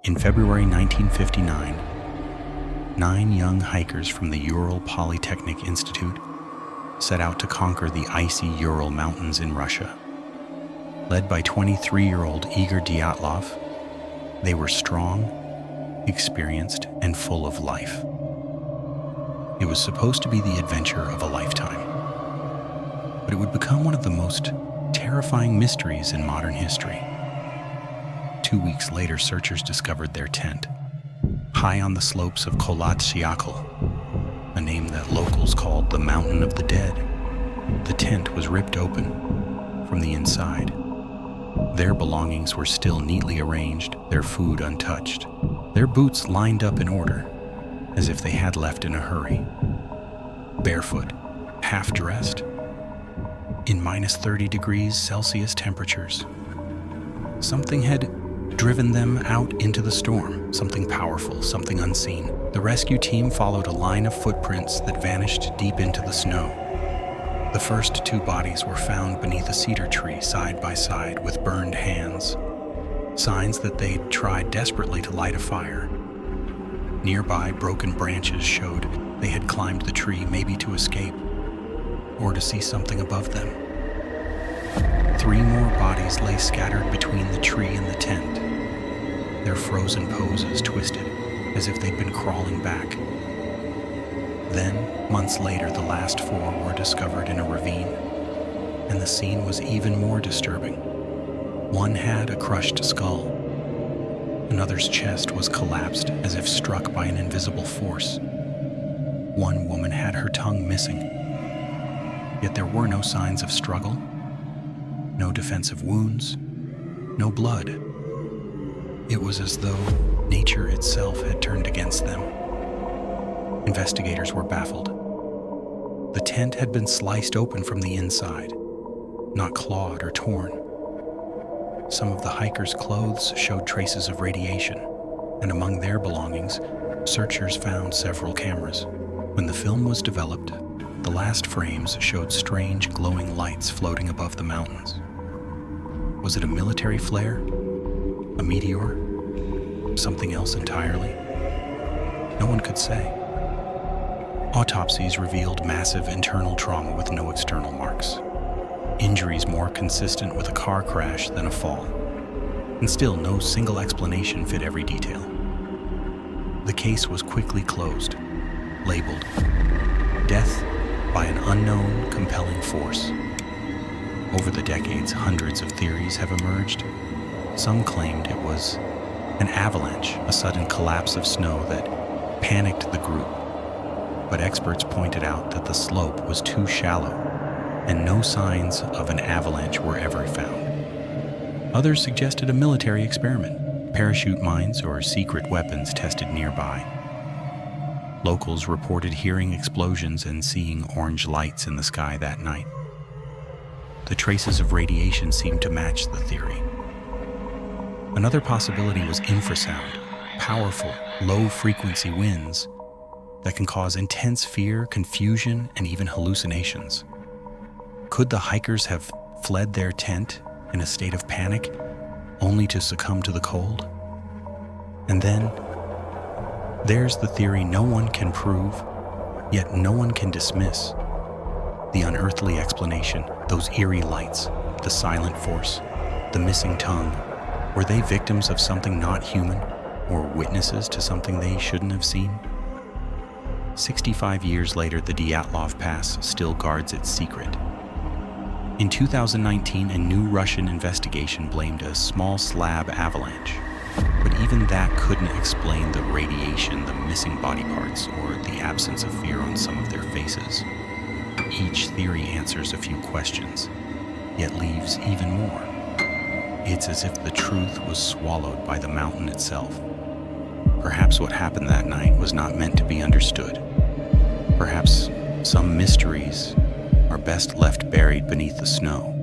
In February 1959, 9 young hikers from the Ural Polytechnic Institute set out to conquer the icy Ural Mountains in Russia. Led by 23-year-old Igor Dyatlov, they were strong, experienced, and full of life. It was supposed to be the adventure of a lifetime, but it would become one of the most terrifying mysteries in modern history. 2 weeks later, searchers discovered their tent, high on the slopes of coldest, a name that locals called the Mountain of the Dead. The tent was ripped open from the inside. Their belongings were still neatly arranged, their food untouched, their boots lined up in order, as if they had left in a hurry. Barefoot, half-dressed, in minus 30 degrees Celsius temperatures. Something had driven them out into the storm, something powerful, something unseen. The rescue team followed a line of footprints that vanished deep into the snow. The first 2 bodies were found beneath a cedar tree, side by side, with burned hands, signs that they'd tried desperately to light a fire. Nearby, broken branches showed they had climbed the tree, maybe to escape, or to see something above them. 3 more bodies lay scattered between the tree and the tent, their frozen poses twisted, as if they'd been crawling back. Then, months later, the last 4 were discovered in a ravine, and the scene was even more disturbing. One had a crushed skull. Another's chest was collapsed as if struck by an invisible force. One woman had her tongue missing. Yet there were no signs of struggle, no defensive wounds, no blood. It was as though nature itself had turned against them. Investigators were baffled. The tent had been sliced open from the inside, not clawed or torn. Some of the hikers' clothes showed traces of radiation, and among their belongings, searchers found several cameras. When the film was developed, the last frames showed strange glowing lights floating above the mountains. Was it a military flare? A meteor? Something else entirely? No one could say. Autopsies revealed massive internal trauma with no external marks. Injuries more consistent with a car crash than a fall. And still, no single explanation fit every detail. The case was quickly closed, labeled Death by an Unknown Compelling Force. Over the decades, hundreds of theories have emerged. Some claimed it was an avalanche, a sudden collapse of snow that panicked the group. But experts pointed out that the slope was too shallow, and no signs of an avalanche were ever found. Others suggested a military experiment, parachute mines or secret weapons tested nearby. Locals reported hearing explosions and seeing orange lights in the sky that night. The traces of radiation seemed to match the theory. Another possibility was infrasound, powerful, low-frequency winds that can cause intense fear, confusion, and even hallucinations. Could the hikers have fled their tent in a state of panic, only to succumb to the cold? And then, there's the theory no one can prove, yet no one can dismiss. The unearthly explanation, those eerie lights, the silent force, the missing tongue. Were they victims of something not human, or witnesses to something they shouldn't have seen? 65 years later, the Dyatlov Pass still guards its secret. In 2019, a new Russian investigation blamed a small slab avalanche, but even that couldn't explain the radiation, the missing body parts, or the absence of fear on some of their faces. Each theory answers a few questions, yet leaves even more. It's as if the truth was swallowed by the mountain itself. Perhaps what happened that night was not meant to be understood. Perhaps some mysteries are best left buried beneath the snow.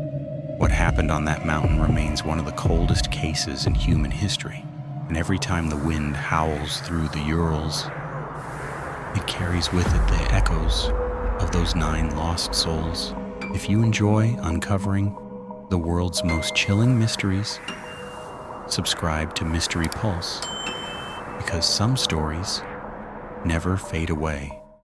What happened on that mountain remains one of the coldest cases in human history, and every time the wind howls through the Urals, it carries with it the echoes of those 9 lost souls. If you enjoy uncovering the world's most chilling mysteries, subscribe to Mystery Pulse because some stories never fade away.